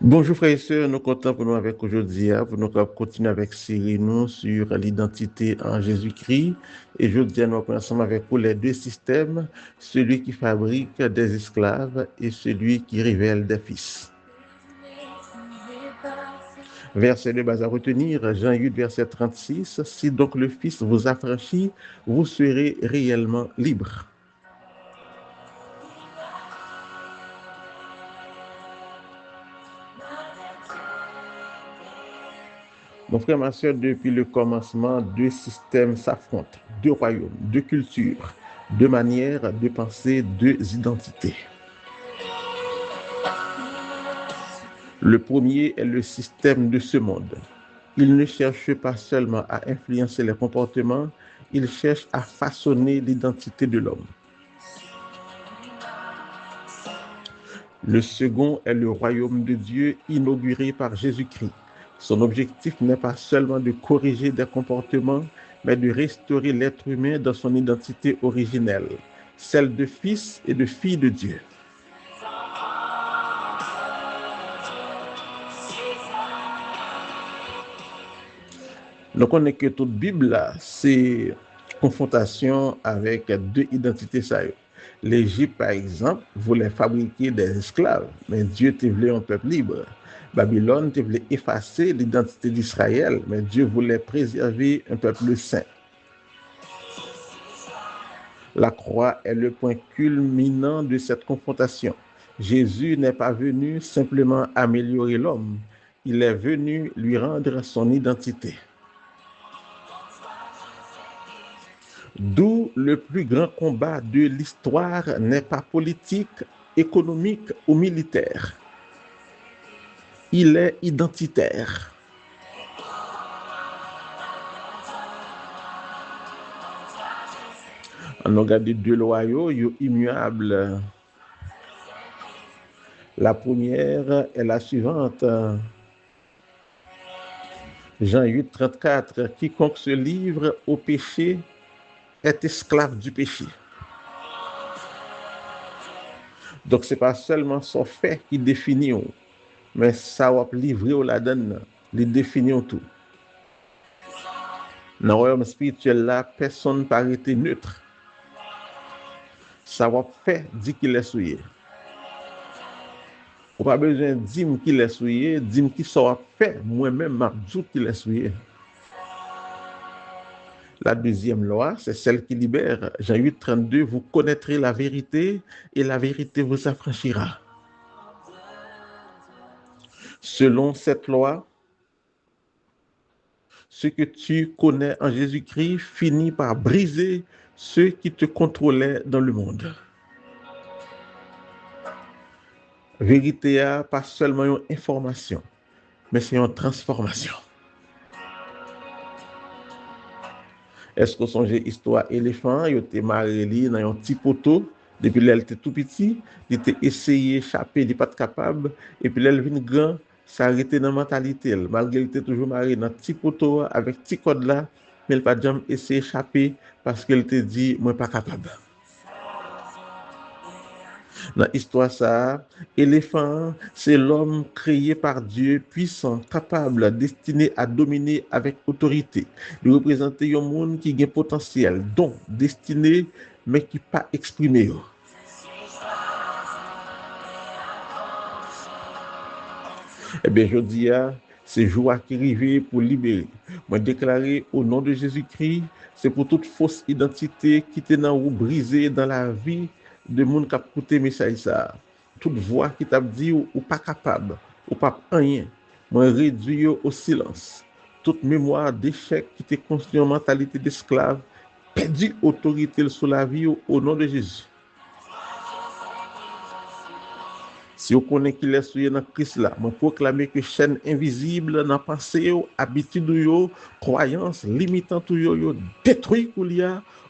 Bonjour frères et sœurs, nous comptons pour nous avec aujourd'hui, pour nous continuer avec série nous sur l'identité en Jésus-Christ. Et aujourd'hui, nous reprenons ensemble avec vous les deux systèmes, celui qui fabrique des esclaves et celui qui révèle des fils. Verset de base à retenir, Jean 8, verset 36, si donc le Fils vous affranchit, vous serez réellement libre. Mon frère, ma soeur, depuis le commencement, deux systèmes s'affrontent, deux royaumes, deux cultures, deux manières de penser, deux identités. Le premier est le système de ce monde. Il ne cherche pas seulement à influencer les comportements, il cherche à façonner l'identité de l'homme. Le second est le royaume de Dieu inauguré par Jésus-Christ. Son objectif n'est pas seulement de corriger des comportements, mais de restaurer l'être humain dans son identité originelle, celle de fils et de fille de Dieu. Donc on est que toute Bible là, c'est confrontation avec deux identités ça. L'Égypte, par exemple, voulait fabriquer des esclaves, mais Dieu te voulait un peuple libre. Babylone te voulait effacer l'identité d'Israël, mais Dieu voulait préserver un peuple saint. La croix est le point culminant de cette confrontation. Jésus n'est pas venu simplement améliorer l'homme, il est venu lui rendre son identité. D'où le plus grand combat de l'histoire n'est pas politique, économique ou militaire. Il est identitaire. On regarde deux loyaux, immuables. La première est la suivante. Jean 8, 34. Quiconque se livre au péché est esclave du péché. Donc, ce n'est pas seulement son fait qui définit, mais ça va livrer au la donne, les définir tout. Dans le royaume spirituel, là, personne ne paraît être neutre. Ça va faire dit qu'il est souillé. On n'a pas besoin de dire qu'il est souillé, dire qu'il sera fait, moi-même, m'a dit qu'il est souillé. La deuxième loi, c'est celle qui libère. Jean 8, 32, vous connaîtrez la vérité et la vérité vous affranchira. Selon cette loi, ce que tu connais en Jésus-Christ finit par briser ceux qui te contrôlaient dans le monde. Vérité a pas seulement une information, mais c'est une transformation. Est-ce que vous songez histoire éléphant, il était marié dans un petit poteau, depuis qu'il était tout petit, il était essayé d'échapper, il n'est pas capable, et puis il vient grand, ça a arrêté dans la mentalité. Malgré qu'il était toujours marié dans un petit poteau avec petit code là, mais il n'a pas jamais essayé d'échapper parce qu'il te dit, moi pas capable. Dans l'histoire ça, éléphant, c'est l'homme créé par Dieu, puissant, capable, destiné à dominer avec autorité. Il représente un monde qui a un potentiel, don, destiné, mais qui n'est pas exprimé. Eh bien, je dis, c'est joie qui arrive pour libérer. Moi, déclarer au nom de Jésus-Christ, c'est pour toute fausse identité qui est dans ou brisée dans la vie de monde qui a écouté message ça. Toute voix qui t'a dit ou pas capable, ou pas rien. Moi, réduit au silence. Toute mémoire d'échec qui t'est construit en mentalité d'esclave, perdu autorité sur la vie au nom de Jésus. Si vous connaissez qu'il est souillé dans Christ là, je proclame que chaîne invisible dans la pensée, habitude, croyance, limitant tout, détruit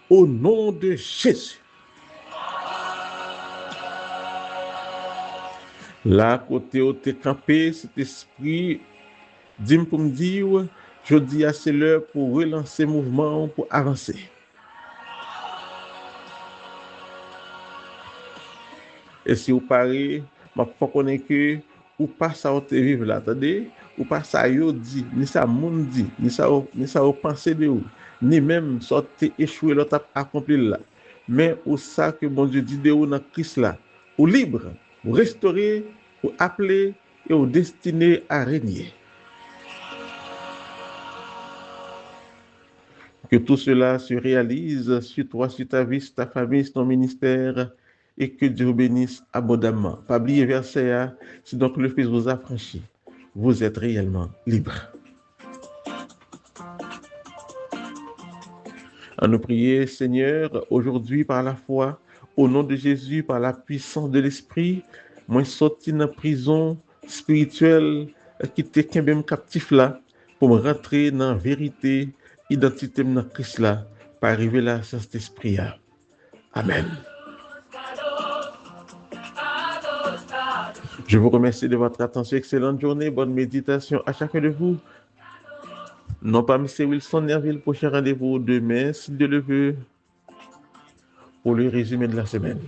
au nom de Jésus. Là, côté où tu es campé, cet esprit, dis-moi pour me dire, je dis à c'est l'heure pour relancer le mouvement, pour avancer. Et si vous parlez, je connais que ou pas ça ou te vivre là, attendez, ou pas ça yo dit, ni ça moun dit, ni ça ou pensé de ou, ni même ça te échoué l'autre accompli là. Mais ou ça que bon Dieu dit de ou dans Christ là, ou libre, ou restauré, ou appelé et ou destiné à régner. Que tout cela se réalise sur toi, sur ta vie, sur ta famille, sur ton ministère, et que Dieu vous bénisse abondamment. Pas oublier verset A, si donc le Fils vous a franchi, vous êtes réellement libre. À nous prier, Seigneur, aujourd'hui par la foi, au nom de Jésus, par la puissance de l'Esprit, moi sorti dans la prison spirituelle qui était même captif là, pour me rentrer dans la vérité, identité dans Christ là, par révélation de cet esprit là. Amen. Je vous remercie de votre attention. Excellente journée, bonne méditation à chacun de vous. Non pas M. Wilson Nerville, prochain rendez-vous demain, si Dieu le veut, pour le résumé de la semaine.